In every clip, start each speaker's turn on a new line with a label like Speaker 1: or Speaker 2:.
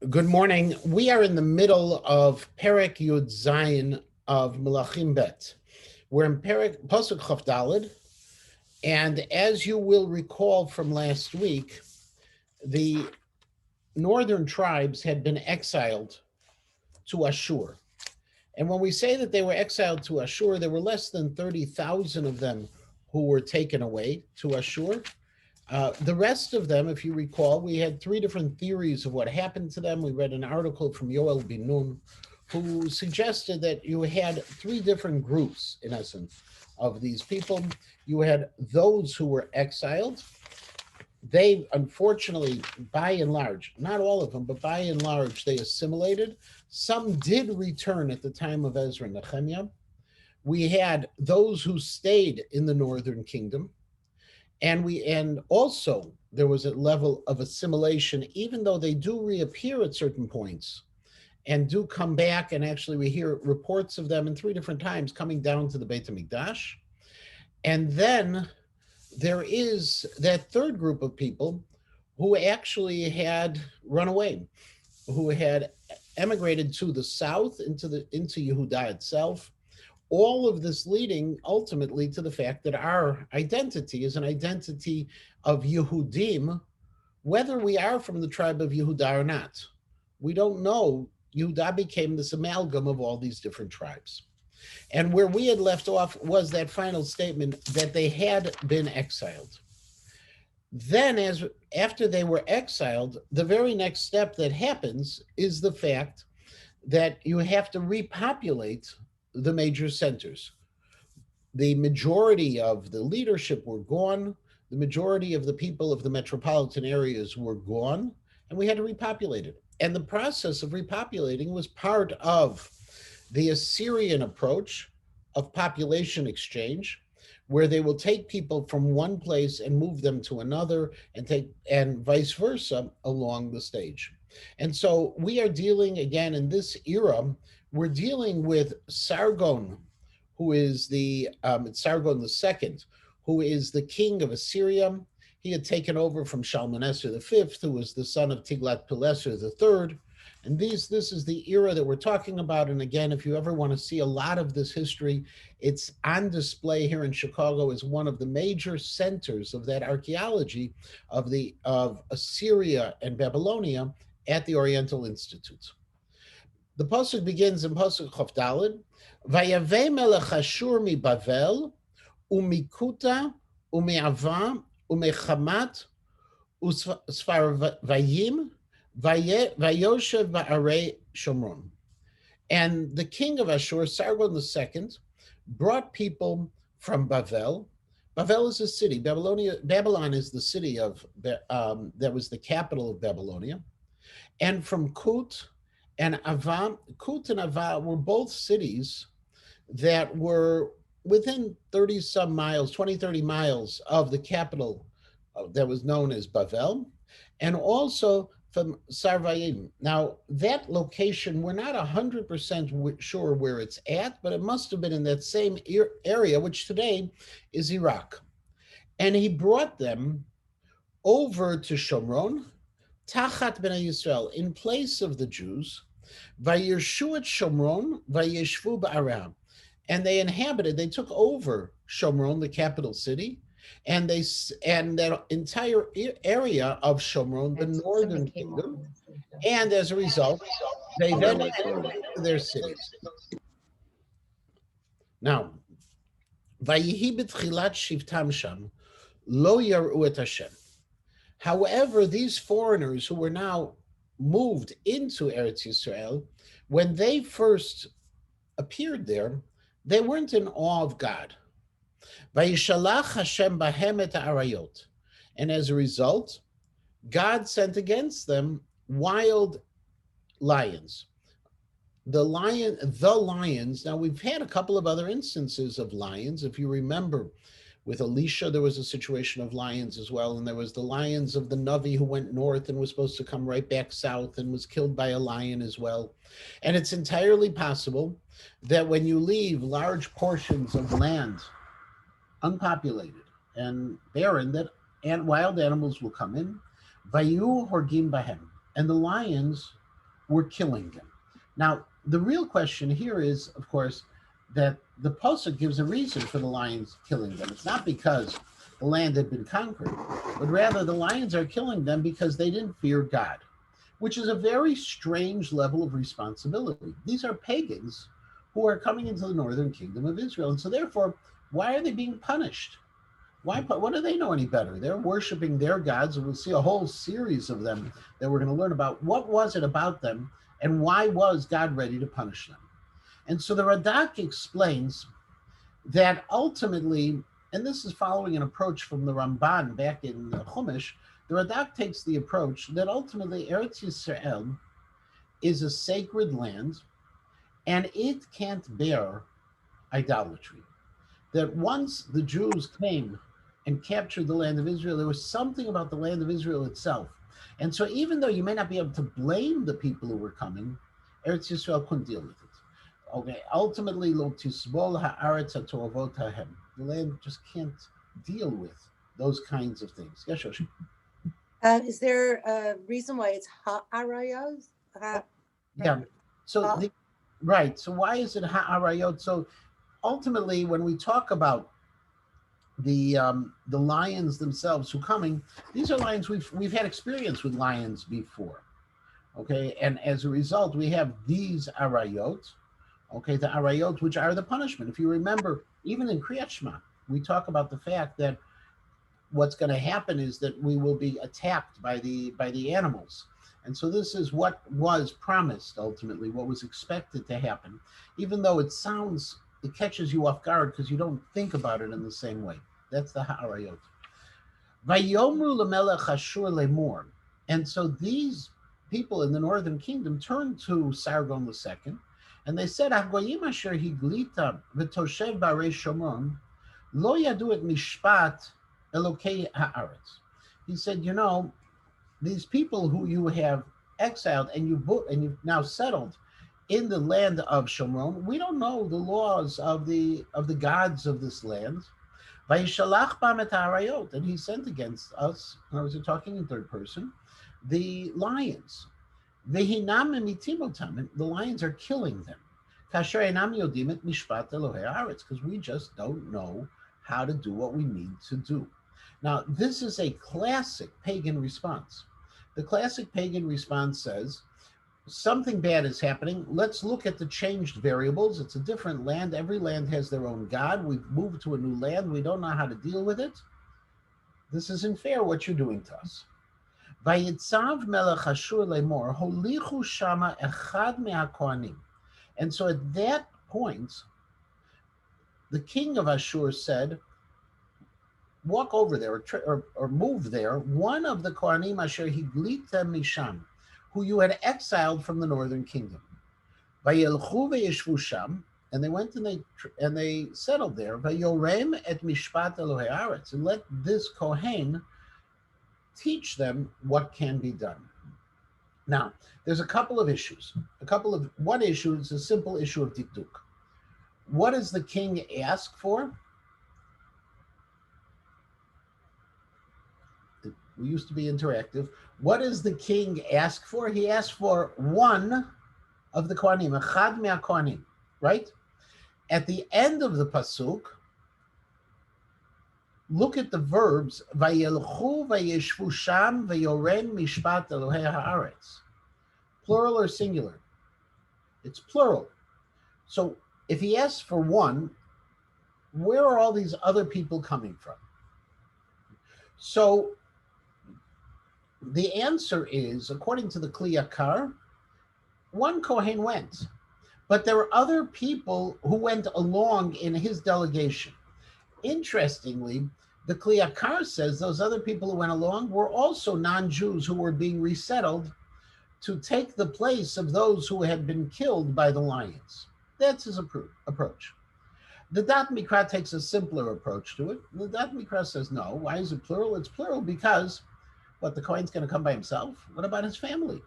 Speaker 1: Good morning. We are in the middle of Perek Yud Zayin of Melachim Bet. We're in Perek Pasuk Chaf Daled, and as you will recall from last week, the northern tribes had been exiled to Ashur. And when we say that they were exiled to Ashur, there were less than 30,000 of them who were taken away to Ashur. The rest of them, if you recall, we had three different theories of what happened to them. We read an article from Yoel Bin Nun, who suggested that you had three different groups, in essence, of these people. You had those who were exiled. They, unfortunately, by and large, not all of them, but by and large, they assimilated. Some did return at the time of Ezra and Nehemiah. We had those who stayed in the northern kingdom, and also there was a level of assimilation, even though they do reappear at certain points and do come back. And actually, we hear reports of them in three different times coming down to the Beit HaMikdash. And then there is that third group of people who actually had run away, who had emigrated to the south into Yehuda itself. All of this leading ultimately to the fact that our identity is an identity of Yehudim, whether we are from the tribe of Yehuda or not. We don't know. Yehuda became this amalgam of all these different tribes. And where we had left off was that final statement that they had been exiled. Then, as after they were exiled, the very next step that happens is the fact that you have to repopulate the major centers. The majority of the leadership were gone. The majority of the people of the metropolitan areas were gone, and we had to repopulate it. And the process of repopulating was part of the Assyrian approach of population exchange, where they will take people from one place and move them to another, and vice versa along the stage. And so we are dealing again in this era. We're dealing with Sargon, who is Sargon the second, who is the king of Assyria. He had taken over from Shalmaneser the fifth, who was the son of Tiglath-Pileser the third. And this is the era that we're talking about. And again, if you ever want to see a lot of this history, it's on display here in Chicago as one of the major centers of that archaeology of Assyria and Babylonia at the Oriental Institute. The pasuk begins in pasuk Chaf Daled, Vayavei melech Ashur mi Bavel, umikuta, umeava, umechamat, usfarvayim, vayoshev ba'arei Shomron. And the king of Ashur, Sargon II, brought people from Bavel. Bavel is a city. Babylon is the city that was the capital of Babylonia. And from Kut and Ava. Kut and Ava were both cities that were within 30 some miles, 20, 30 miles of the capital that was known as Bavel, and also from Sarvayim. Now, that location, we're not 100% sure where it's at, but it must have been in that same area, which today is Iraq. And he brought them over to Shomron, Tachat Bnei Yisrael, in place of the Jews, Vayirshu et Shomron, Vayishvu ba'aram. And they took over Shomron, the capital city, and that entire area of Shomron, the northern kingdom, and as a result, they then entered into their cities. Now, Vayihi b'tchilat shivtam sham, lo yaru et Hashem. However, these foreigners who were now moved into Eretz Yisrael, when they first appeared there, they weren't in awe of God. Vayishalach Hashem bahem et arayot. And as a result, God sent against them wild lions. The lions. Now, we've had a couple of other instances of lions. If you remember, with Elisha, there was a situation of lions as well. And there was the lions of the Navi who went north and was supposed to come right back south and was killed by a lion as well. And it's entirely possible that when you leave large portions of land unpopulated and barren, that wild animals will come in. Vayu horgim bahem. And the lions were killing them. Now, the real question here is, of course, that the Pasuk gives a reason for the lions killing them. It's not because the land had been conquered, but rather the lions are killing them because they didn't fear God, which is a very strange level of responsibility. These are pagans who are coming into the northern kingdom of Israel. And so, therefore, why are they being punished? Why? What do they know any better? They're worshiping their gods, and we'll see a whole series of them that we're going to learn about. What was it about them, and why was God ready to punish them? And so the Radak explains that ultimately, and this is following an approach from the Ramban back in Chumash, the Radak takes the approach that ultimately Eretz Yisrael is a sacred land, and it can't bear idolatry. That once the Jews came and captured the land of Israel, there was something about the land of Israel itself. And so even though you may not be able to blame the people who were coming, Eretz Yisrael couldn't deal with it. Okay, ultimately, lo tisbol haaretz hatoavot hahem. The land just can't deal with those kinds of things. Yes, Shoshi.
Speaker 2: Is there a reason why it's ha'arayos?
Speaker 1: Yeah. So right. So why is it ha'arayot? So ultimately, when we talk about the lions themselves who coming, these are lions we've had experience with lions before. Okay, and as a result, we have these arayot. Okay, the arayot, which are the punishment. If you remember, even in Kriyat Shema, we talk about the fact that what's going to happen is that we will be attacked by the animals. And so this is what was promised ultimately, what was expected to happen, even though it catches you off guard because you don't think about it in the same way. That's the ha'arayot. Vayomru lemelech Ashur lemor. And so these people in the northern kingdom turned to Sargon II, and they said, Hagoyim asher higlita v'toshev barei Shomron lo yadu et mishpat Elokei haaretz. He said, these people who you have exiled and you've now settled in the land of Shomron, we don't know the laws of the gods of this land. Vayishalach bam et ha'arayot, and he sent against us. I was talking in third person, the lions. Vehinam emitim otam, the lions are killing them. Kasher enam yodim et mishpat Elohei haaretz, because we just don't know how to do what we need to do. Now, this is a classic pagan response. The classic pagan response says, something bad is happening. Let's look at the changed variables. It's a different land. Every land has their own God. We've moved to a new land. We don't know how to deal with it. This isn't fair what you're doing to us. Vayitzav melech Ashur lemor, holichu shama echad me'hakohanim. And so at that point, the king of Ashur said, walk over there or move there, one of the Kohanim asher higlita misham, who you had exiled from the northern kingdom. Vayelchu veyeshvu sham, and they went and they settled there. Vayorem et mishpat Elohei haaretz, and let this Kohen teach them what can be done. Now, there's a couple of issues. One issue is a simple issue of dikduk. What does the king ask for? We used to be interactive. What does the king ask for? He asked for one of the Kohanim, echad me'hakohanim, right? At the end of the pasuk, look at the verbs, vayelchu vayeshvu sham vayoren mishpat Elohei haaretz. Plural or singular? It's plural. So if he asks for one, where are all these other people coming from? So the answer is, according to the Kli Yakar, one Kohen went, but there were other people who went along in his delegation. Interestingly, the Kli Yakar says those other people who went along were also non-Jews who were being resettled to take the place of those who had been killed by the lions. That's his approach. The Dat Mikra takes a simpler approach to it. The Dat Mikra says, no, why is it plural? It's plural because the Kohen's going to come by himself? What about his family?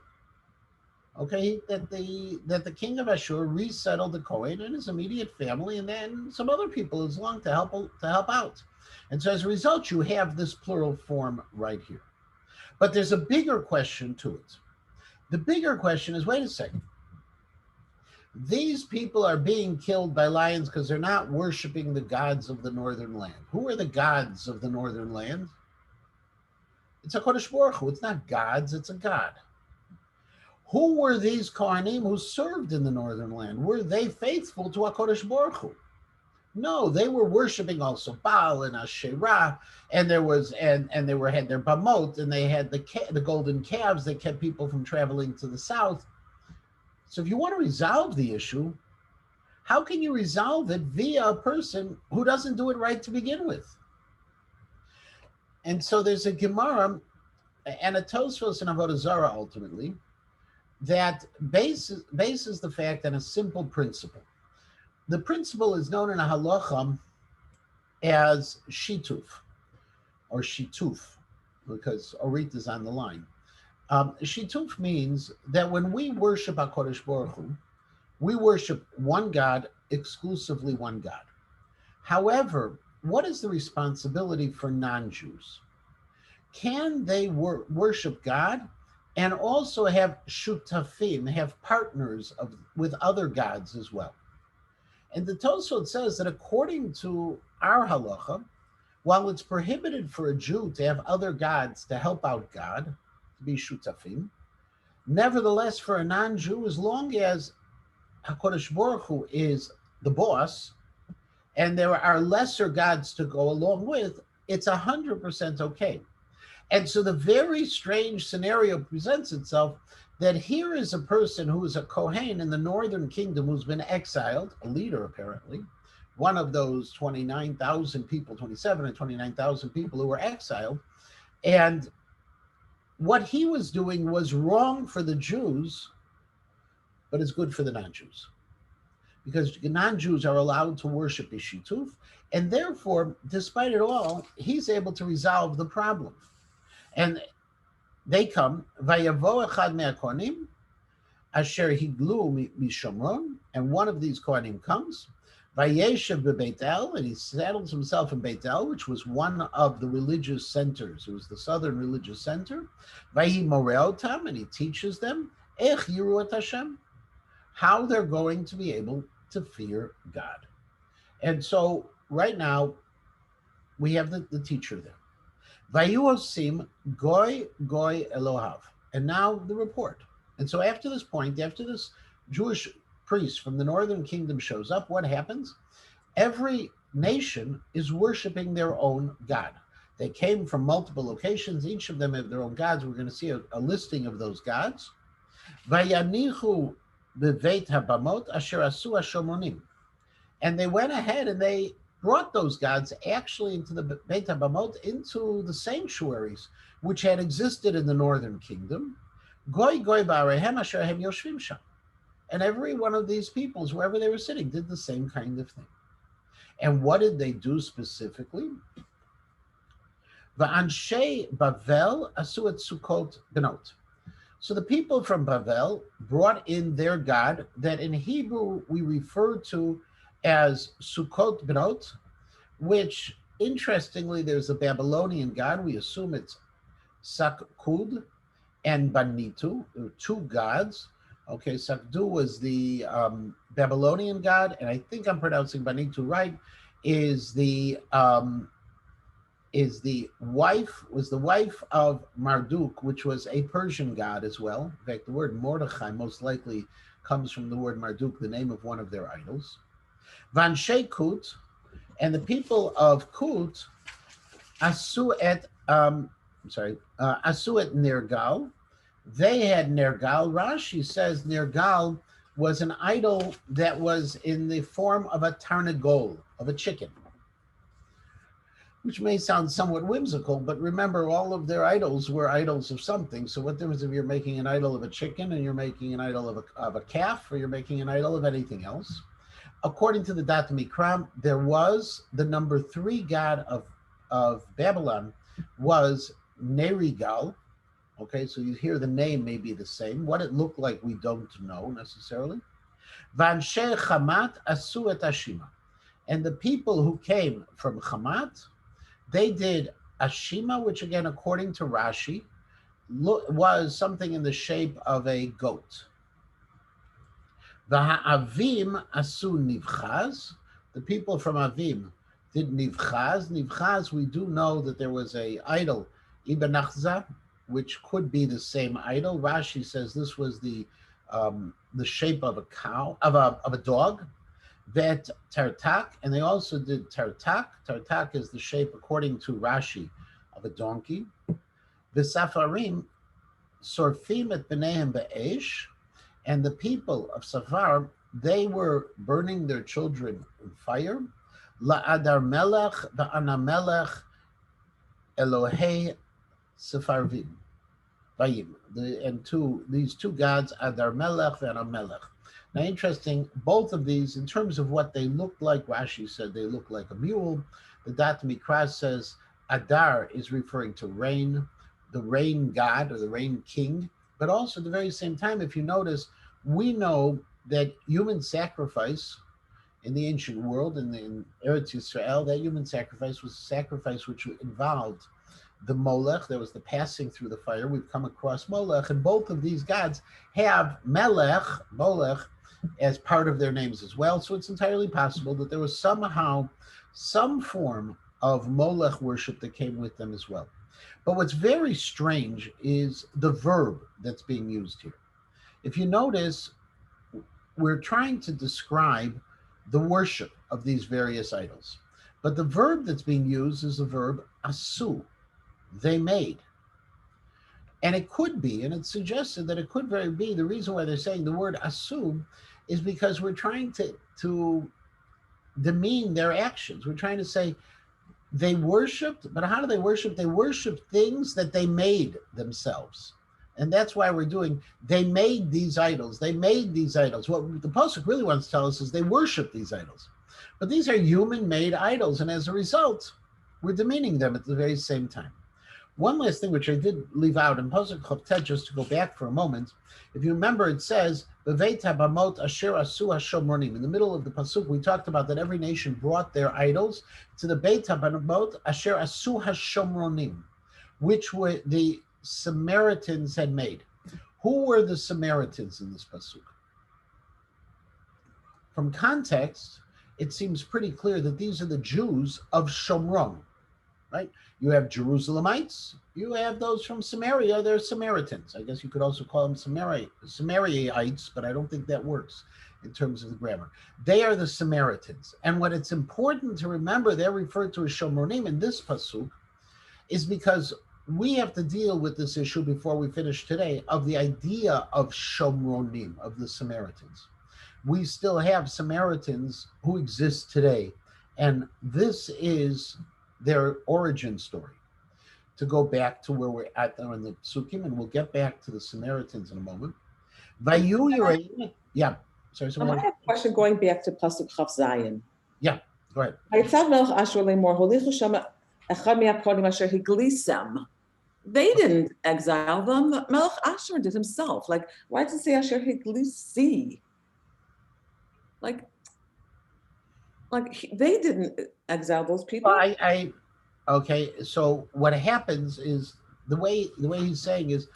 Speaker 1: Okay, that the king of Ashur resettled the Kohen and his immediate family, and then some other people as long to help out. And so as a result, you have this plural form right here. But there's a bigger question to it. The bigger question is, wait a second. These people are being killed by lions because they're not worshiping the gods of the northern land. Who are the gods of the northern land? It's a Kodesh Baruch Hu. It's not gods, it's a god. Who were these Kohanim who served in the northern land? Were they faithful to HaKadosh Baruch Hu? No, they were worshiping also Baal and Asherah, and there was and they were had their bamot, and they had the golden calves that kept people from traveling to the south. So if you want to resolve the issue, how can you resolve it via a person who doesn't do it right to begin with? And so there's a Gemara and a Tosfos and Avodah Zarah ultimately that bases the fact on a simple principle. The principle is known in a halacha as shituf or shituf, because Orit is on the line. Shituf means that when we worship HaKadosh Baruch Hu, we worship one God, exclusively one God. However, what is the responsibility for non-Jews? Can they worship God and also have shutafim, have partners with other gods as well? And the Tosfot says that according to our halacha, while it's prohibited for a Jew to have other gods to help out God, to be shutafim, nevertheless, for a non-Jew, as long as HaKadosh Baruch Hu is the boss, and there are lesser gods to go along with, it's 100% okay. And so the very strange scenario presents itself that here is a person who is a Kohen in the northern kingdom who's been exiled, a leader apparently, one of those 29,000 people, 27 and 29,000 people who were exiled. And what he was doing was wrong for the Jews, but it's good for the non-Jews. Because non-Jews are allowed to worship Ishituf, and therefore, despite it all, he's able to resolve the problem. And they come, Vayavo echad me'akohanim, asher higlu mishomron, and one of these Kohanim comes, Vayeshev beBeit El, and he settles himself in Beit El, which was one of the religious centers. It was the southern religious center. Vayi moreotam, and he teaches them, Ech yiru et Hashem, how they're going to be able to fear God. And so right now, we have the teacher there. Vayuosim goy Elohav. And now the report. And so after this point, after this Jewish priest from the northern kingdom shows up, what happens? Every nation is worshiping their own God. They came from multiple locations. Each of them have their own gods. We're going to see a listing of those gods. Vayanichu beveit habamot asher asu hashomonim. And they went ahead and they brought those gods actually into the Beit HaBamot, into the sanctuaries which had existed in the northern kingdom. Goy ba'arehem asher hem yoshvim sham. And every one of these peoples, wherever they were sitting, did the same kind of thing. And what did they do specifically? Va'anshei Bavel asu et Sukkot benot. So the people from Bavel brought in their god that in Hebrew we refer to as Sukkot benot, which interestingly there's a Babylonian god. We assume it's Sakkud and Banitu. There were two gods. Okay, Sakdu was the Babylonian god, and I think I'm pronouncing Banitu right. Was the wife of Marduk, which was a Persian god as well. In fact, the word Mordechai most likely comes from the word Marduk, the name of one of their idols. Vanshei Kut, and the people of Kut, asu et Nergal. They had Nergal. Rashi says Nergal was an idol that was in the form of a tarnagol, of a chicken, which may sound somewhat whimsical, but remember, all of their idols were idols of something. So what difference if you're making an idol of a chicken and you're making an idol of a calf, or you're making an idol of anything else? According to the Dat Mikram, there was the number 3 god of Babylon was Nerigal. Okay, so you hear the name may be the same. What it looked like, we don't know necessarily. Vanshe Chamat asu et Ashima. And the people who came from Chamat, they did Ashima, which again, according to Rashi, was something in the shape of a goat. V'ha'avim asu nivchaz. The people from Avim did nivchaz. Nivchaz, we do know that there was a idol, Ibn Achza, which could be the same idol. Rashi says this was the shape of a cow, of a dog. Vet tartak, and they also did tartak. Tartak is the shape, according to Rashi, of a donkey. V'safarim sorfim et b'neihem be'esh, and the people of Safar, they were burning their children in fire. La'adar melech va'ana melech Elohei Sepharvim. And these two gods, Adar Melech and Amelech. Now, interesting, both of these, in terms of what they looked like, Rashi said they look like a mule. The Dat Mikra says Adar is referring to rain, the rain god or the rain king. But also at the very same time, if you notice, we know that human sacrifice in the ancient world, in Eretz Yisrael, that human sacrifice was a sacrifice which involved the Molech. There was the passing through the fire. We've come across Molech, and both of these gods have Melech, Molech, as part of their names as well. So it's entirely possible that there was somehow some form of Molech worship that came with them as well. But what's very strange is the verb that's being used here. If you notice, we're trying to describe the worship of these various idols. But the verb that's being used is the verb asu, they made. And it could be, and it's suggested that it could very be, the reason why they're saying the word asu is because we're trying to demean their actions. We're trying to say they worshipped, but how do they worship? They worship things that they made themselves. And that's why we're doing, they made these idols. They made these idols. What the Pasuk really wants to tell us is they worship these idols. But these are human-made idols, and as a result, we're demeaning them at the very same time. One last thing, which I did leave out in Pasuk Chavtet, just to go back for a moment. If you remember, it says, "Beveit habamot asher asu hashomronim." In the middle of the Pasuk, we talked about that every nation brought their idols to the Beit habamot asher asu hashomronim, which were the Samaritans had made. Who were the Samaritans in this Pasuk? From context, it seems pretty clear that these are the Jews of Shomron, right? You have Jerusalemites, you have those from Samaria, they're Samaritans. I guess you could also call them Samaraites, but I don't think that works in terms of the grammar. They are the Samaritans. And what it's important to remember, they're referred to as Shomronim in this Pasuk, is because we have to deal with this issue before we finish today of the idea of Shomronim, of the Samaritans. We still have Samaritans who exist today, and this is their origin story. To go back to where we're at there in the Psukim, and we'll get back to the Samaritans in a moment. Yeah, sorry.
Speaker 3: I have a question going back to Pasuk Chav Zayin.
Speaker 1: Yeah, go ahead.
Speaker 3: They didn't exile them. Melech Asher did himself. Like, why does it say Asher Higlisi? Like they didn't exile those people.
Speaker 1: Okay. So what happens is the way he's saying is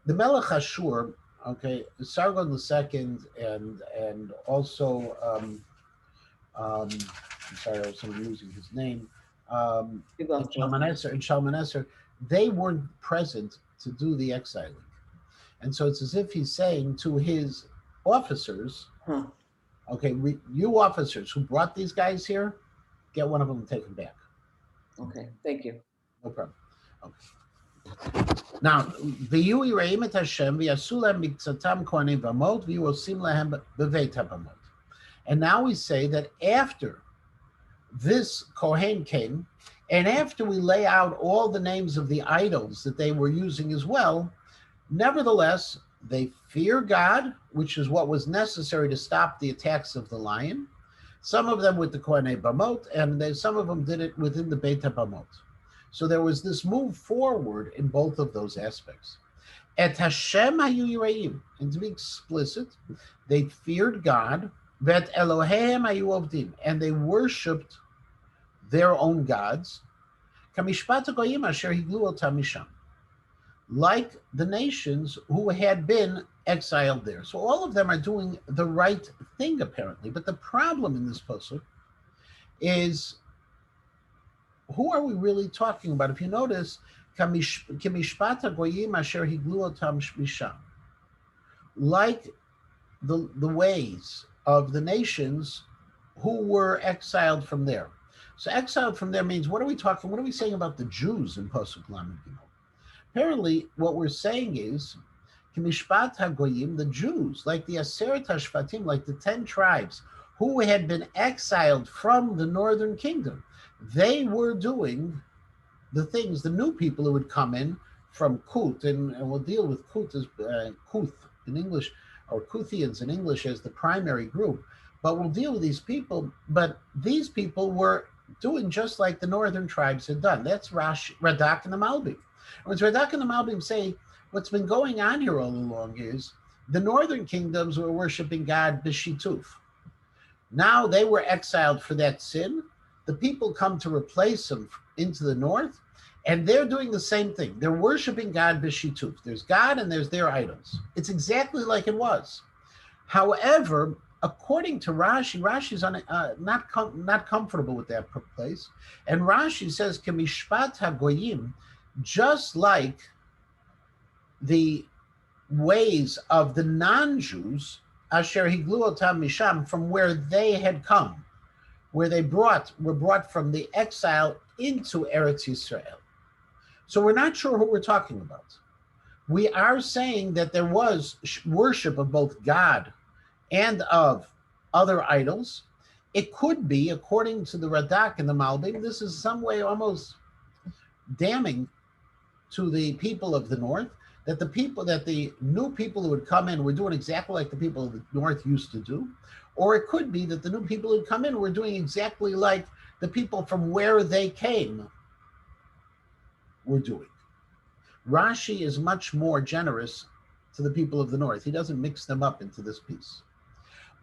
Speaker 1: the Melech Ashur. Okay, Sargon II and also I'm sorry, I was using his name. And Shalmaneser, they weren't present to do the exiling, and so it's as if he's saying to his officers. Okay, you officers who brought these guys here, get one of them and take them back.
Speaker 3: Okay, thank you.
Speaker 1: No problem. Okay. Now, v'yu yiraim et Hashem v'yasu lehem mikzatam kohanim v'amot v'yosim lehem b'veit habamot. And now we say that after this Kohen came, and after we lay out all the names of the idols that they were using as well, nevertheless, they fear God, which is what was necessary to stop the attacks of the lion. Some of them with the Kohanei Bamot, and some of them did it within the Beit HaBamot. So there was this move forward in both of those aspects. Et Hashem hayu yiraim, and to be explicit, they feared God. Vet Eloheim hayu ovdim, and they worshipped their own gods. Kamishpat hagoyim asher higlu otam misham, like the nations who had been exiled there. So all of them are doing the right thing, apparently. But the problem in this pasuk is, who are we really talking about? If you notice, "Kimishpat hagoyim asher higlu otam misham," like the ways of the nations who were exiled from there. So exiled from there means, what are we talking? What are we saying about the Jews in pasuk Lamed Gimel? Apparently, what we're saying is, Kimishpat hagoyim, the Jews, like the Aseret Hashvatim, like the 10 tribes who had been exiled from the northern kingdom, they were doing the things, the new people who would come in from Kut, and we'll deal with Kut as Kuth in English, or Kuthians in English as the primary group, but we'll deal with these people. But these people were doing just like the northern tribes had done. That's Radak and the Malbim. When Radak and the Malbim say, what's been going on here all along is the northern kingdoms were worshiping God B'Shituf. Now they were exiled for that sin. The people come to replace them into the north, and they're doing the same thing. They're worshiping God B'Shituf. There's God and there's their idols. It's exactly like it was. However, according to Rashi, Rashi's not comfortable with that place, and Rashi says, "Kemishpat hagoyim," just like the ways of the non-Jews, asher higlu otam misham, from where they had come, where they were brought from the exile into Eretz Yisrael. So we're not sure who we're talking about. We are saying that there was worship of both God and of other idols. It could be, according to the Radak and the Malbim, this is some way almost damning to the people of the north, that the new people who would come in were doing exactly like the people of the north used to do. Or it could be that the new people who come in were doing exactly like the people from where they came were doing. Rashi is much more generous to the people of the north. He doesn't mix them up into this piece.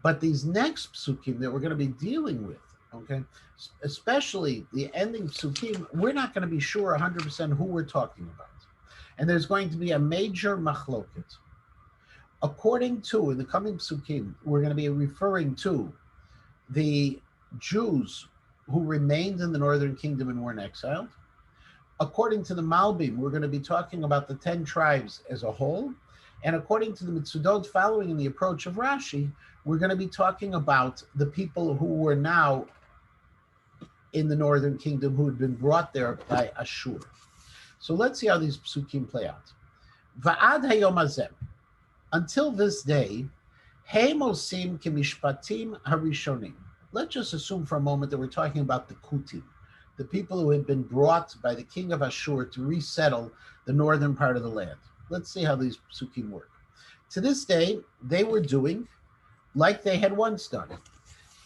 Speaker 1: But these next psukim that we're going to be dealing with, okay, especially the ending psukim, we're not going to be sure 100% who we're talking about. And there's going to be a major machloket. According to, in the coming psukim, we're going to be referring to the Jews who remained in the northern kingdom and weren't exiled. According to the Malbim, we're going to be talking about the 10 tribes as a whole. And according to the Mitzudot, following in the approach of Rashi, we're going to be talking about the people who were now in the northern kingdom who had been brought there by Ashur. So let's see how these psukim play out. Va'ad hayom hazeh, until this day, Heim osim kimishpatim harishonim. Let's just assume for a moment that we're talking about the Kutim, the people who had been brought by the king of Ashur to resettle the northern part of the land. Let's see how these psukim work. To this day, they were doing like they had once done.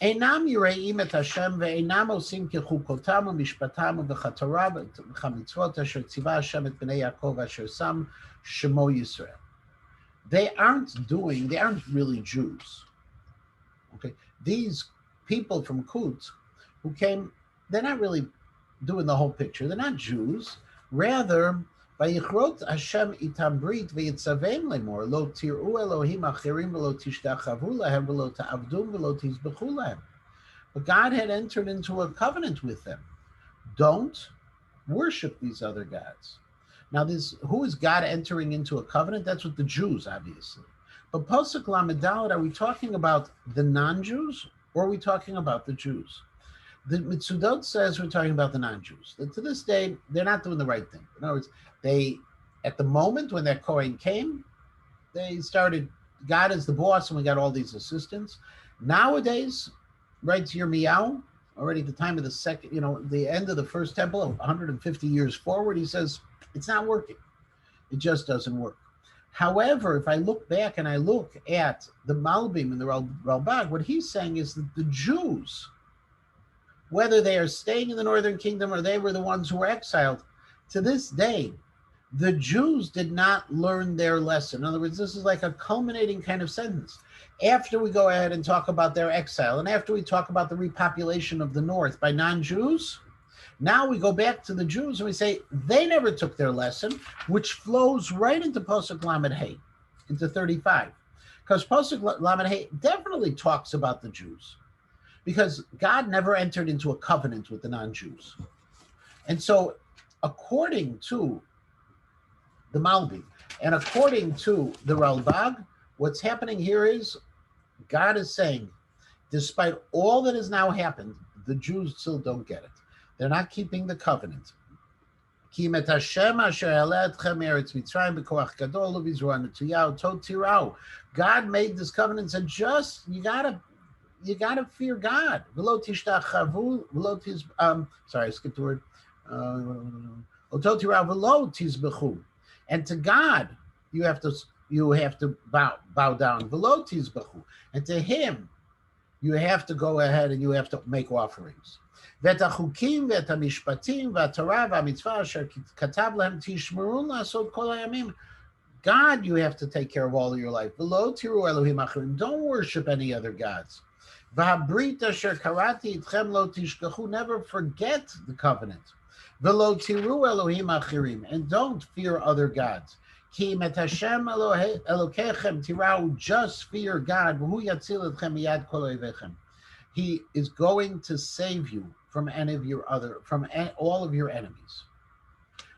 Speaker 1: Einam yireim et Hashem ve'einam osim kechukotam u'mishpatam u'v'chatorav v'chamitzvot asher tziva Hashem et bnei Yaakov asher sam shemo Yisrael. They aren't really Jews. Okay, these people from Kut who came, they're not really doing the whole picture. They're not Jews. Rather, Vayichrot Hashem itam brit v'yitzavem lemor lo tir'u Elohim achirim v'lo tishtachavu lahem v'lo ta'avdum v'lo tizbechu lahem. But God had entered into a covenant with them. Don't worship these other gods. Now, who is God entering into a covenant? That's with the Jews, obviously. But Pasuk Lamed Daled, are we talking about the non-Jews or are we talking about the Jews? The Mitzudot says we're talking about the non-Jews. To this day, they're not doing the right thing. In other words, at the moment when that Kohen came, they started, God is the boss and we got all these assistants. Nowadays, right to Yirmiyahu, already at the time of the second, the end of the first temple, 150 years forward, he says, it's not working. It just doesn't work. However, if I look back and I look at the Malbim and the Ralbag, what he's saying is that the Jews, whether they are staying in the northern kingdom or they were the ones who were exiled, to this day, the Jews did not learn their lesson. In other words, this is like a culminating kind of sentence. After we go ahead and talk about their exile, and after we talk about the repopulation of the north by non-Jews, Now we go back to the Jews and we say they never took their lesson, which flows right into Pasuk Lamed Hey, into 35. Because Pasuk Lamed Hey definitely talks about the Jews, because God never entered into a covenant with the non-Jews. And so, according to the Malbi and according to the Ralbag, what's happening here is God is saying, despite all that has now happened, the Jews still don't get it. They're not keeping the covenant. God made this covenant and said, just you gotta fear God. Sorry, I skipped the word. And to God you have to bow down. And to Him you have to go ahead and you have to make offerings. God, you have to take care of all of your life. Don't worship any other gods. Never forget the covenant. And don't fear other gods. Just fear God. He is going to save you from all of your enemies.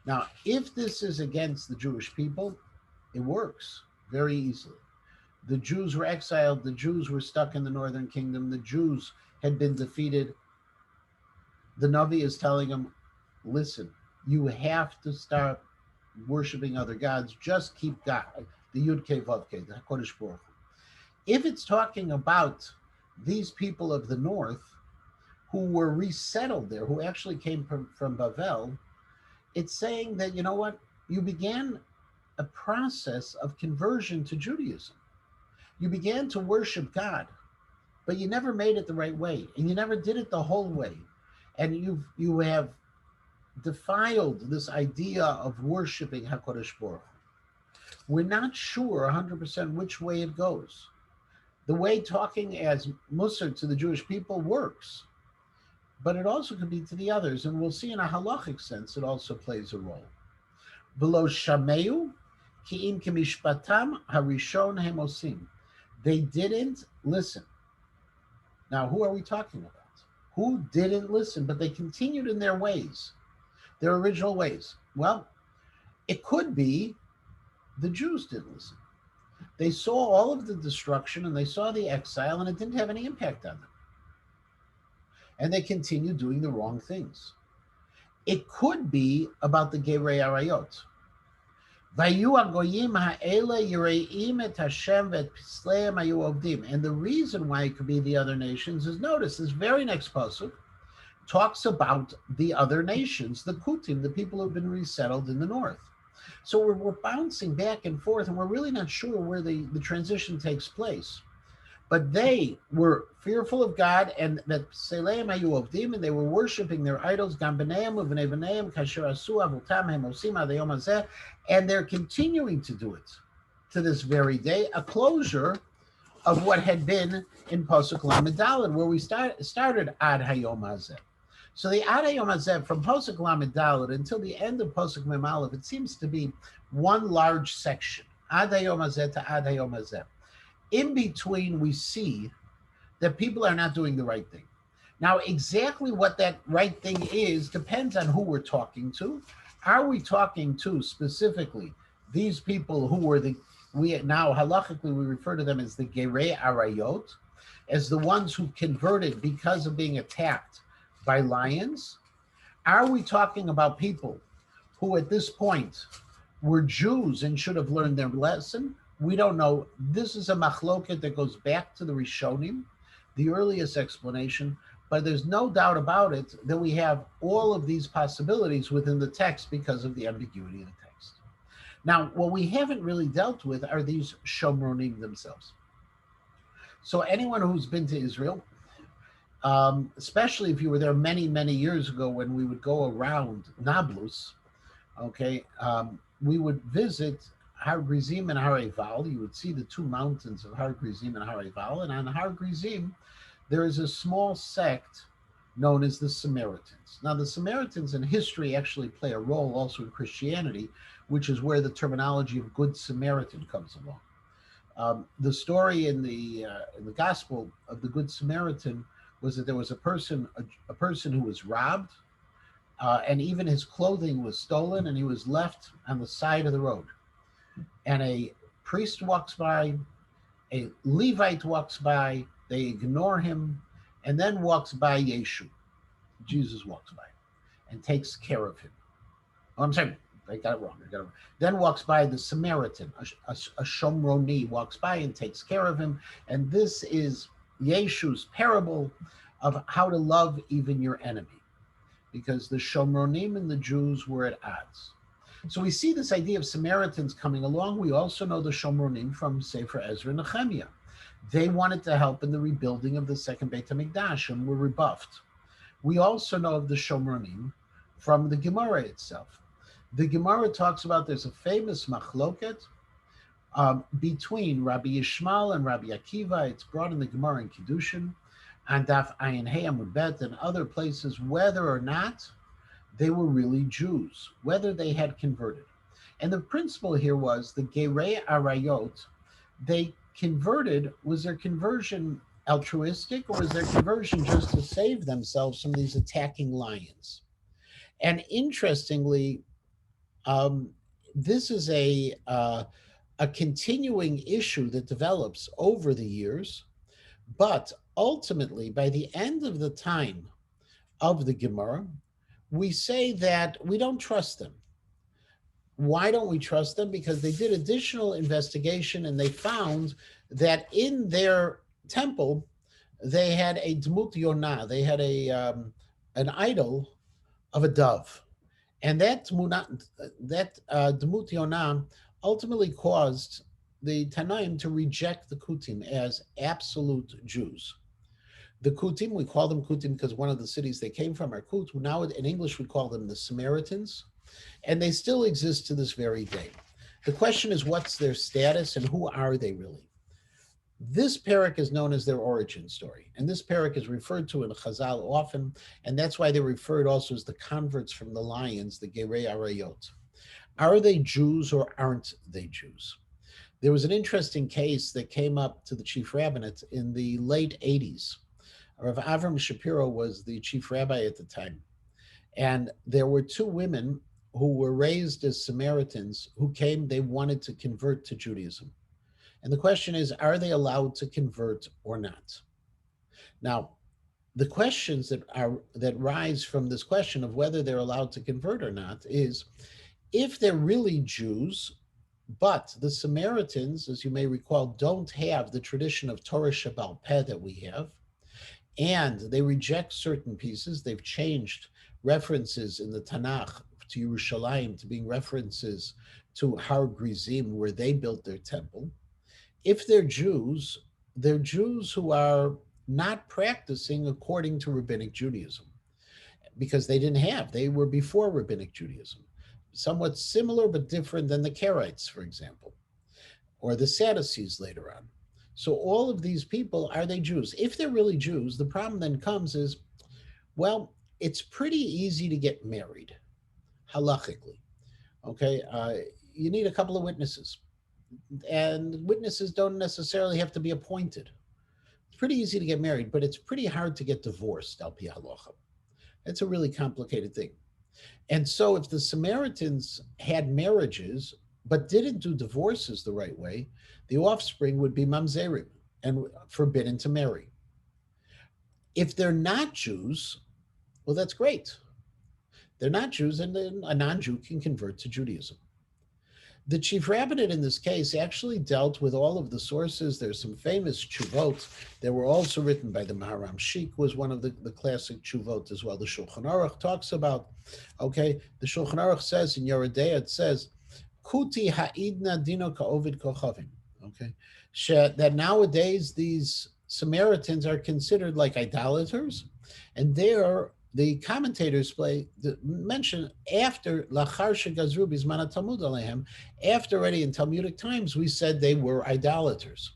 Speaker 1: Now, if this is against the Jewish people, it works very easily. The Jews were exiled. The Jews were stuck in the northern kingdom. The Jews had been defeated. The Navi is telling them, listen, you have to start worshiping other gods. Just keep God, the Yud Kei Vav Kei, the HaKadosh Baruch Hu. If it's talking about these people of the north who were resettled there, who actually came from Bavel, it's saying that, you know what, you began a process of conversion to Judaism. You began to worship God, but you never made it the right way, and you never did it the whole way. And you have defiled this idea of worshiping HaKadosh Baruch Hu. We're not sure 100% which way it goes. The way talking as Musar to the Jewish people works, but it also could be to the others, and we'll see in a halachic sense it also plays a role. V'lo shameu ki'im kemishpatam harishon hemosim. They didn't listen. Now, who are we talking about? Who didn't listen, but they continued in their ways, their original ways? Well, it could be the Jews didn't listen. They saw all of the destruction and they saw the exile, and it didn't have any impact on them. And they continued doing the wrong things. It could be about the Gerei Arayot. And the reason why it could be the other nations is, notice this very next pasuk talks about the other nations, the Kutim, the people who've been resettled in the north. So we're bouncing back and forth, and we're really not sure where the transition takes place. But they were fearful of God, and that Seleim Hayu Ovdim, and they were worshiping their idols, Gam B'neim Uvnei B'neim, Kasher Asu Avutam Hemosim Adayom Hazeh, and they're continuing to do it to this very day, a closure of what had been in Pasuk Lamed Daled, where we started Ad Hayom Hazeh. So the Ad Hayom Hazeh, from Pasuk Lamed Daled until the end of Pasuk Mem Aleph, it seems to be one large section, Ad Hayom Hazeh to Ad Hayom Hazeh. In between, we see that people are not doing the right thing. Now, exactly what that right thing is depends on who we're talking to. Are we talking to specifically these people who were now halachically we refer to them as the Gerei Arayot, as the ones who converted because of being attacked by lions? Are we talking about people who at this point were Jews and should have learned their lesson? We don't know. This is a machloket that goes back to the Rishonim, the earliest explanation, but there's no doubt about it that we have all of these possibilities within the text because of the ambiguity of the text. Now, what we haven't really dealt with are these Shomronim themselves. So anyone who's been to Israel, especially if you were there many, many years ago when we would go around Nablus, okay, we would visit Har Grizim and Har Eval. You would see the two mountains of Har Grizim and Har Eval. And on Har Grizim, there is a small sect known as the Samaritans. Now, the Samaritans in history actually play a role also in Christianity, which is where the terminology of Good Samaritan comes along. The story in the Gospel of the Good Samaritan was that there was a person who was robbed, and even his clothing was stolen, and he was left on the side of the road. And a priest walks by, a Levite walks by, they ignore him, and then walks by Yeshu. Jesus walks by and takes care of him. Oh, I'm sorry, I got it wrong. Then walks by the Samaritan, a Shomroni, walks by and takes care of him. And this is Yeshu's parable of how to love even your enemy, because the Shomronim and the Jews were at odds. So we see this idea of Samaritans coming along. We also know the Shomronim from Sefer Ezra and Nehemiah. They wanted to help in the rebuilding of the second Beit HaMikdash and were rebuffed. We also know of the Shomronim from the Gemara itself. The Gemara talks about there's a famous machloket between Rabbi Yishmael and Rabbi Akiva. It's brought in the Gemara in Kiddushin, and Daf Ayin Hey Amud Bet and other places, whether or not they were really Jews, whether they had converted. And the principle here was the Gerei Arayot, they converted. Was their conversion altruistic, or was their conversion just to save themselves from these attacking lions? And interestingly, this is a continuing issue that develops over the years, but ultimately, by the end of the time of the Gemara, we say that we don't trust them. Why don't we trust them? Because they did additional investigation and they found that in their temple, they had a Dmut Yonah, they had an idol of a dove. And that Dmut Yonah ultimately caused the Tanaim to reject the Kutim as absolute Jews. The Kutim, we call them Kutim because one of the cities they came from are Kut. Now in English we call them the Samaritans, and they still exist to this very day. The question is, what's their status and who are they really? This parak is known as their origin story, and this parak is referred to in Chazal often, and that's why they're referred also as the converts from the lions, the Gerei Arayot. Are they Jews or aren't they Jews? There was an interesting case that came up to the chief rabbinate in the late 80s. Rav Avram Shapiro was the chief rabbi at the time. And there were two women who were raised as Samaritans who came, they wanted to convert to Judaism. And the question is, are they allowed to convert or not? Now, the questions that rise from this question of whether they're allowed to convert or not is, if they're really Jews, but the Samaritans, as you may recall, don't have the tradition of Torah Shebaal Peh that we have, and they reject certain pieces. They've changed references in the Tanakh to Yerushalayim to being references to Har Grizim, where they built their temple. If they're Jews who are not practicing according to Rabbinic Judaism, because they were before Rabbinic Judaism, somewhat similar but different than the Karaites, for example, or the Sadducees later on. So all of these people, are they Jews? If they're really Jews, the problem then comes is, well, it's pretty easy to get married, halachically. Okay, you need a couple of witnesses, and witnesses don't necessarily have to be appointed. It's pretty easy to get married, but it's pretty hard to get divorced, al pi halacha. It's a really complicated thing. And so if the Samaritans had marriages but didn't do divorces the right way, the offspring would be mamzerim and forbidden to marry. If they're not Jews, well, that's great. They're not Jews, and then a non-Jew can convert to Judaism. The chief rabbinate in this case actually dealt with all of the sources. There's some famous tshuvot that were also written by the Maharam Sheik, was one of the classic tshuvot as well. The Shulchan Aruch talks about, okay, the Shulchan Aruch says in Yoredei, it says, Kuti ha'idna dino ka'ovid kochavim, okay, that nowadays these Samaritans are considered like idolaters, and the commentators mention after Lachar shegazru bizman Talmud alehem, after already in Talmudic times we said they were idolaters.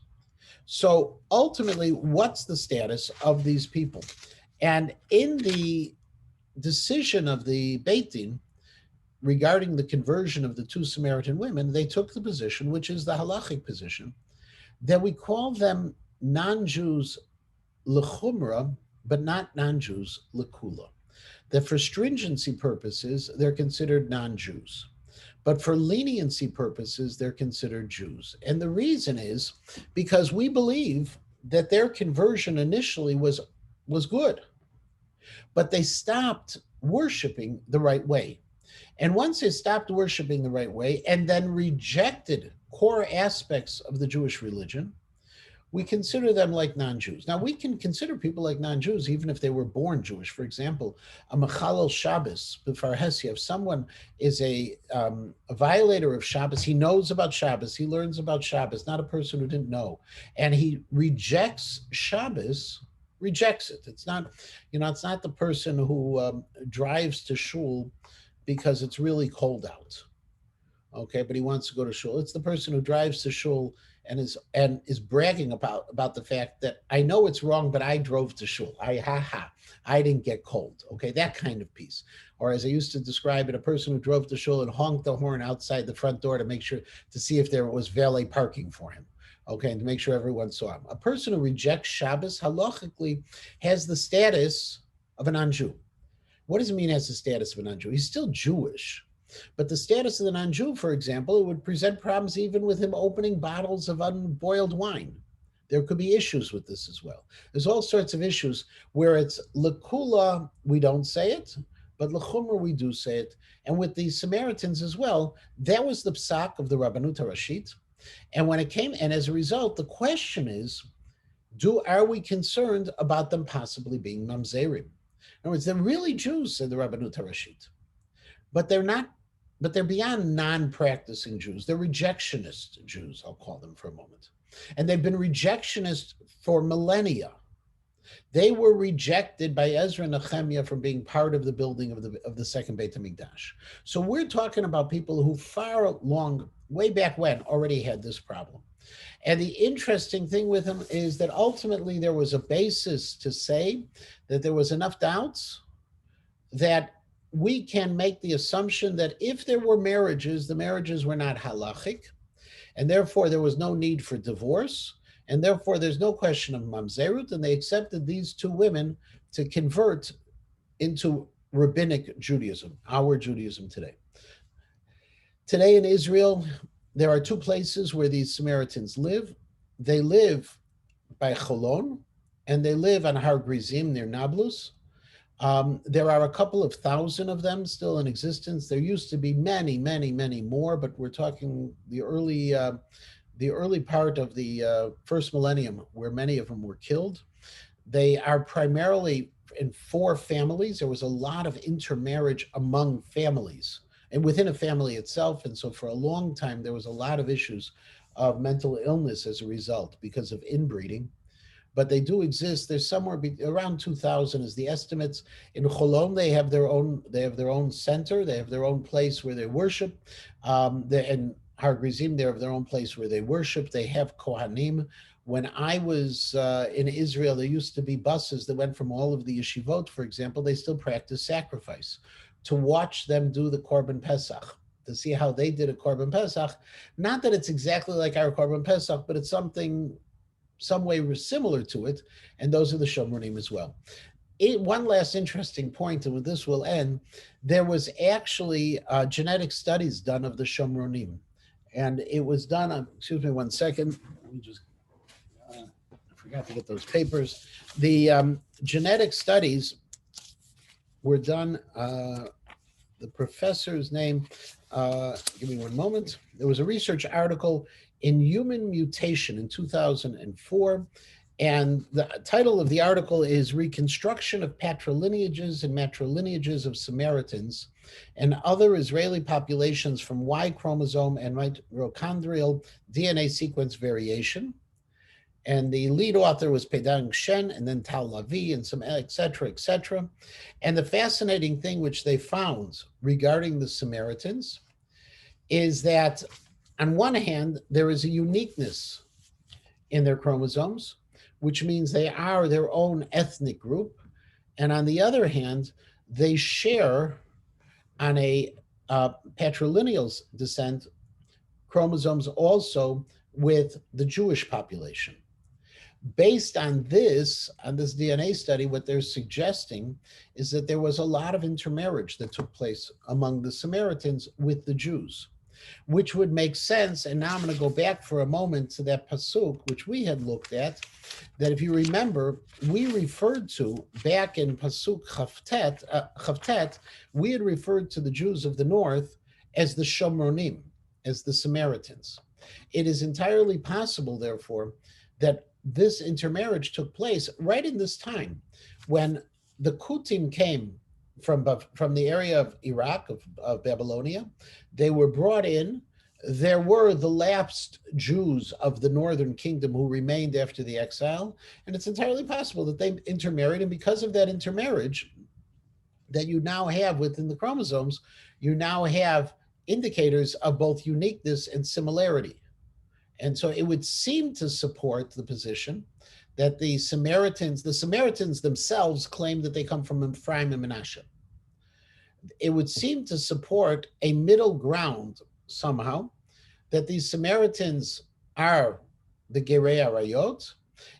Speaker 1: So ultimately, what's the status of these people? And in the decision of the Beit Din regarding the conversion of the two Samaritan women, they took the position, which is the halachic position, that we call them non-Jews lechumra, but not non-Jews lekula. That for stringency purposes, they're considered non-Jews. But for leniency purposes, they're considered Jews. And the reason is because we believe that their conversion initially was good, but they stopped worshiping the right way. And once they stopped worshiping the right way and then rejected core aspects of the Jewish religion, we consider them like non-Jews. Now, we can consider people like non-Jews even if they were born Jewish. For example, a Mechalel Shabbos, B'farhesia, if someone is a violator of Shabbos, he knows about Shabbos, he learns about Shabbos, not a person who didn't know, and he rejects Shabbos, rejects it. It's not, it's not the person who drives to shul because it's really cold out, okay, but he wants to go to shul. It's the person who drives to shul and is bragging about the fact that I know it's wrong, but I drove to shul. I didn't get cold. Okay, that kind of piece. Or as I used to describe it, a person who drove to shul and honked the horn outside the front door to see if there was valet parking for him. Okay, and to make sure everyone saw him. A person who rejects Shabbos halachically has the status of a non-Jew. What does it mean as the status of a non-Jew? He's still Jewish. But the status of the non-Jew, for example, it would present problems even with him opening bottles of unboiled wine. There could be issues with this as well. There's all sorts of issues where it's lekula, we don't say it, but lechumra, we do say it. And with the Samaritans as well, that was the psak of the Rabbanut HaRashit. And when it came, and as a result, the question is, are we concerned about them possibly being mamzerim? In other words, they're really Jews, said the Rabbanut HaRashit. But they're not, but they're beyond non-practicing Jews. They're rejectionist Jews, I'll call them for a moment. And they've been rejectionist for millennia. They were rejected by Ezra and Nehemiah from being part of the building of the second Beit HaMikdash. So we're talking about people who way back when, already had this problem. And the interesting thing with them is that ultimately there was a basis to say that there was enough doubts that we can make the assumption that if there were marriages, the marriages were not halachic, and therefore there was no need for divorce, and therefore there's no question of mamzerut, and they accepted these two women to convert into rabbinic Judaism, our Judaism today. Today in Israel, there are two places where these Samaritans live. They live by Cholon, and they live on Har Grizim near Nablus. There are a couple of thousand of them still in existence. There used to be many, many, many more, but we're talking the early part of the first millennium, where many of them were killed. They are primarily in four families. There was a lot of intermarriage among families and within a family itself. And so for a long time, there was a lot of issues of mental illness as a result because of inbreeding. But they do exist. There's somewhere around 2,000 is the estimates. In Cholon, they have their own center. They have their own place where they worship. In Har Grizim, they have their own place where they worship. They have Kohanim. When I was in Israel, there used to be buses that went from all of the yeshivot, for example. They still practice sacrifice. To watch them do the Korban Pesach, to see how they did a Korban Pesach. Not that it's exactly like our Korban Pesach, but it's some way similar to it, and those are the Shomronim as well. One last interesting point, and with this we'll end, there was actually genetic studies done of the Shomronim, and it was done, excuse me one second, let me just, I forgot to get those papers. The genetic studies were done, the professor's name, give me one moment. There was a research article in Human Mutation in 2004, and the title of the article is Reconstruction of Patrilineages and Matrilineages of Samaritans and Other Israeli Populations from Y Chromosome and Mitochondrial DNA Sequence Variation. And the lead author was Pedang Shen, and then Tal Lavi, and some et cetera, et cetera. And the fascinating thing which they found regarding the Samaritans is that on one hand, there is a uniqueness in their chromosomes, which means they are their own ethnic group. And on the other hand, they share on a patrilineal descent chromosomes also with the Jewish population. Based on this DNA study, what they're suggesting is that there was a lot of intermarriage that took place among the Samaritans with the Jews, which would make sense. And now I'm going to go back for a moment to that pasuk, which we had looked at, that if you remember, we referred to back in pasuk Chavtet, we had referred to the Jews of the north as the Shomronim, as the Samaritans. It is entirely possible, therefore, that this intermarriage took place right in this time when the Kutim came from the area of Iraq, of Babylonia. They were brought in. There were the lapsed Jews of the northern kingdom who remained after the exile, and it's entirely possible that they intermarried, and because of that intermarriage that you now have within the chromosomes, you now have indicators of both uniqueness and similarity. And so it would seem to support the position that the Samaritans themselves claim that they come from Ephraim and Manasseh. It would seem to support a middle ground somehow, that these Samaritans are the Gerei Arayot,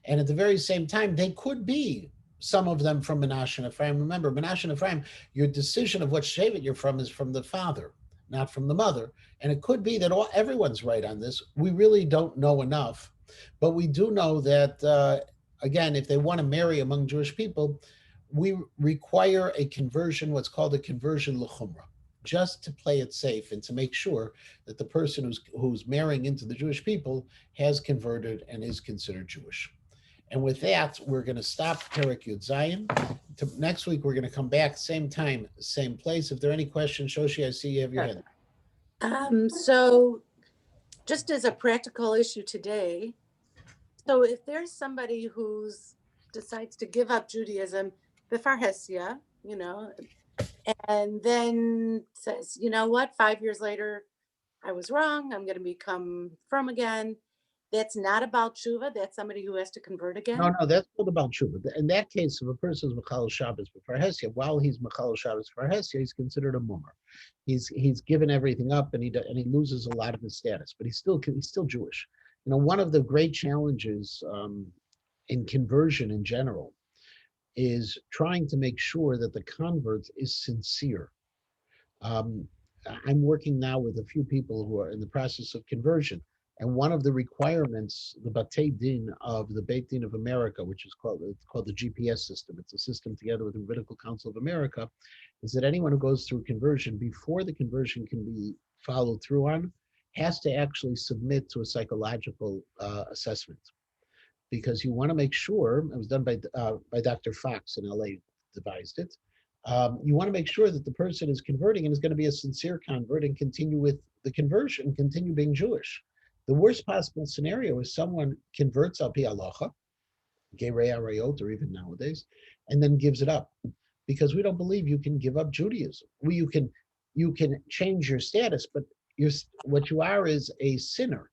Speaker 1: and at the very same time, they could be some of them from Manasseh and Ephraim. Remember, Manasseh and Ephraim, your decision of what Shevet you're from is from the father, not from the mother. And it could be that everyone's right on this. We really don't know enough, but we do know that, again, if they want to marry among Jewish people, we require a conversion, what's called a conversion l'chumra, just to play it safe and to make sure that the person who's marrying into the Jewish people has converted and is considered Jewish. And with that, we're going to stop Perek Yud Zayin. Next week, we're going to come back, same time, same place. If there are any questions, Shoshi, I see you have your hand.
Speaker 2: So just as a practical issue today, so if there's somebody who decides to give up Judaism, B'farhesia, and then says, you know what, 5 years later, I was wrong, I'm going to become from again. That's not about tshuva. That's somebody who has to convert again.
Speaker 1: No, that's not about tshuva. In that case, if a person is Mechal Shabbos B'farhesia, while he's Mechal Shabbos B'farhesia, he's considered a mummer. He's given everything up, and he loses a lot of his status, but he's still Jewish. One of the great challenges in conversion in general is trying to make sure that the convert is sincere. I'm working now with a few people who are in the process of conversion. And one of the requirements, the Batei Din of the Beit Din of America, which is called the GPS system, it's a system together with the Rabbinical Council of America, is that anyone who goes through conversion, before the conversion can be followed through on, has to actually submit to a psychological assessment. Because you want to make sure, it was done by Dr. Fox in LA, devised it. You want to make sure that the person is converting and is going to be a sincere convert and continue with the conversion, continue being Jewish. The worst possible scenario is someone converts al pi halacha, gerei arayot, or even nowadays, and then gives it up, because we don't believe you can give up Judaism. You can change your status, but what you are is a sinner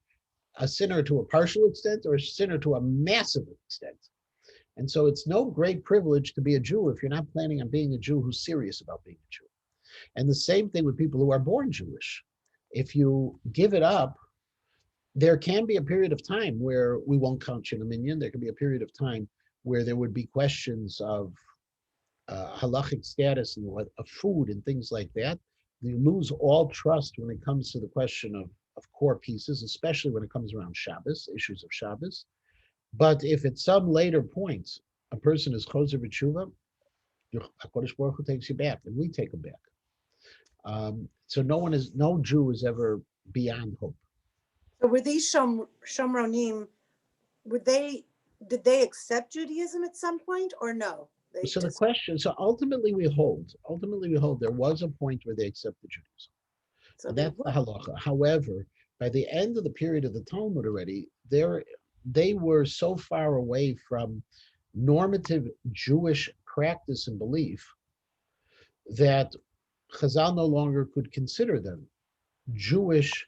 Speaker 1: to a partial extent or a sinner to a massive extent. And so it's no great privilege to be a Jew if you're not planning on being a Jew who's serious about being a Jew. And the same thing with people who are born Jewish. If you give it up, there can be a period of time where we won't count you in a minyan. There can be a period of time where there would be questions of halachic status and of food and things like that. You lose all trust when it comes to the question of core pieces, especially when it comes around Shabbos, issues of Shabbos. But if at some later point a person is choser b'tshuva, HaKadosh Baruch Hu takes you back, and we take him back. So no Jew is ever beyond hope.
Speaker 2: So were these Shomronim, did they accept Judaism at some point or no?
Speaker 1: So ultimately we hold there was a point where they accepted Judaism. So that's the halacha. However, by the end of the period of the Talmud already, they were so far away from normative Jewish practice and belief that Chazal no longer could consider them Jewish.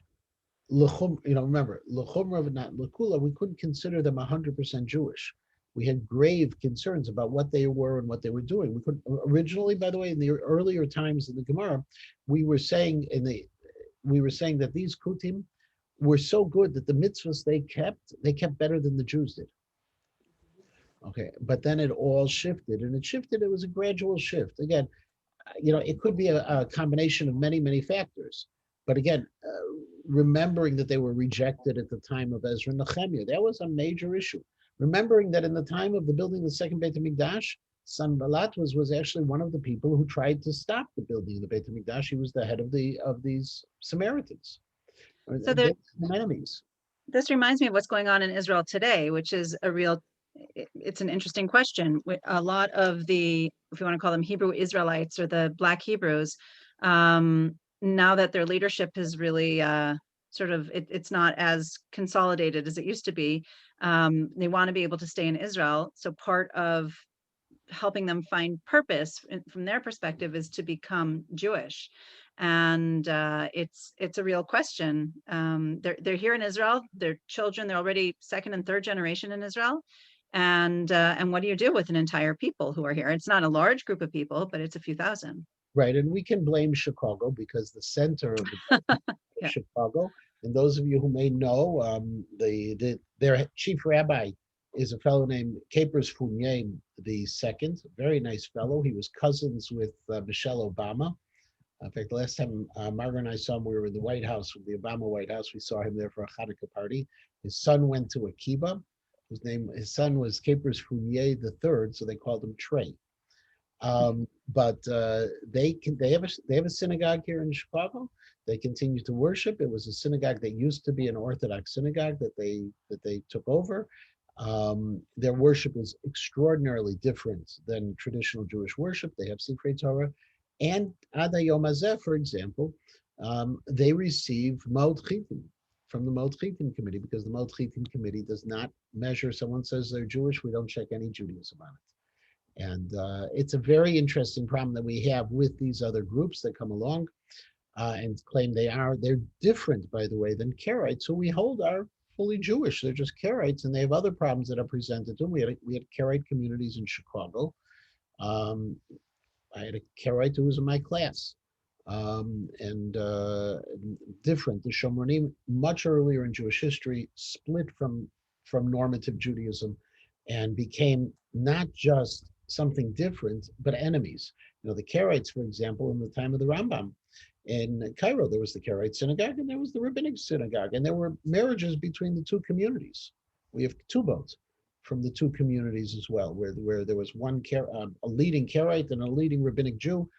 Speaker 1: Remember, l'chumra not l'kula, we couldn't consider them 100% Jewish. We had grave concerns about what they were and what they were doing. We could originally, by the way, in the earlier times in the Gemara, we were saying that these kutim were so good that the mitzvahs they kept better than the Jews did. Okay, but then it all shifted, and it was a gradual shift. Again, it could be a combination of many, many factors. But again, remembering that they were rejected at the time of Ezra and Nehemiah, that was a major issue. Remembering that in the time of the building of the second Beit HaMikdash, Sanballat was actually one of the people who tried to stop the building of the Beit HaMikdash. He was the head of these Samaritans.
Speaker 4: So
Speaker 1: They were enemies.
Speaker 4: this reminds me of what's going on in Israel today, which is it's an interesting question. A lot of the, if you want to call them Hebrew Israelites or the Black Hebrews, now that their leadership is really it's not as consolidated as it used to be, they want to be able to stay in Israel. So part of helping them find purpose from their perspective is to become Jewish. And it's a real question. They're here in Israel, they're children, they're already second and third generation in Israel. And what do you do with an entire people who are here? It's not a large group of people, but it's a few thousand.
Speaker 1: Right, and we can blame Chicago because the center of the
Speaker 4: Yeah.
Speaker 1: Chicago. And those of you who may know, their chief rabbi is a fellow named Capers Fournier II, a very nice fellow. He was cousins with Michelle Obama. In fact, the last time Margaret and I saw him, we were in the White House, the Obama White House. We saw him there for a Hanukkah party. His son went to a kibbutz. His son was Capers Fournier III, so they called him Trey. But they have a synagogue here in Chicago. They continue to worship. It was a synagogue that used to be an Orthodox synagogue that they took over. Their worship is extraordinarily different than traditional Jewish worship. They have Sifrei Torah, and Ad Hayom Hazeh, for example, they receive Ma'od Chitim from the Ma'od Chitim committee, because the Ma'od Chitim committee does not measure. Someone says they're Jewish, we don't check any Judaism on it. And it's a very interesting problem that we have with these other groups that come along and claim they're different, by the way, than Karaites, who we hold are fully Jewish. They're just Karaites, and they have other problems that are presented to them. We had Karaite communities in Chicago. I had a Karaite who was in my class, and different. The Shomronim, much earlier in Jewish history, split from normative Judaism and became not just something different, but enemies. The Karaites, for example, in the time of the Rambam in Cairo, there was the Karaite synagogue and there was the rabbinic synagogue, and there were marriages between the two communities. We have two boats from the two communities as well, where there was a leading Karaite and a leading rabbinic Jew.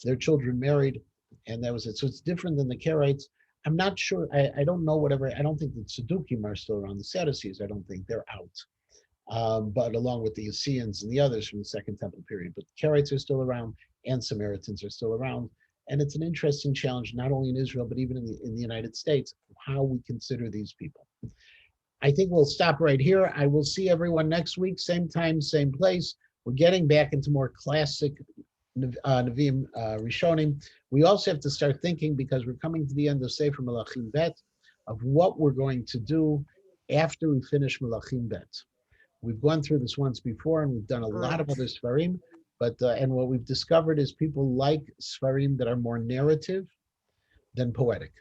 Speaker 1: Their children married, and that was it. So it's different than the Karaites. I'm not sure. I don't know whatever. I don't think the Sadducees are still around. The Sadducees, I don't think they're out. But along with the Essenes and the others from the Second Temple period. But Karaites are still around, and Samaritans are still around. And it's an interesting challenge, not only in Israel, but even in the United States, how we consider these people. I think we'll stop right here. I will see everyone next week, same time, same place. We're getting back into more classic Nevi'im Rishonim. We also have to start thinking, because we're coming to the end of Sefer Melachim Bet, of what we're going to do after we finish Melachim Bet. We've gone through this once before, and we've done a lot of other Sfarim, but and what we've discovered is people like Sfarim that are more narrative than poetic.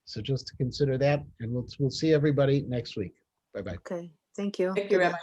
Speaker 1: So just to consider that, and we'll see everybody next week. Bye-bye.
Speaker 2: Okay, thank you.
Speaker 3: Thank you, Rabbi.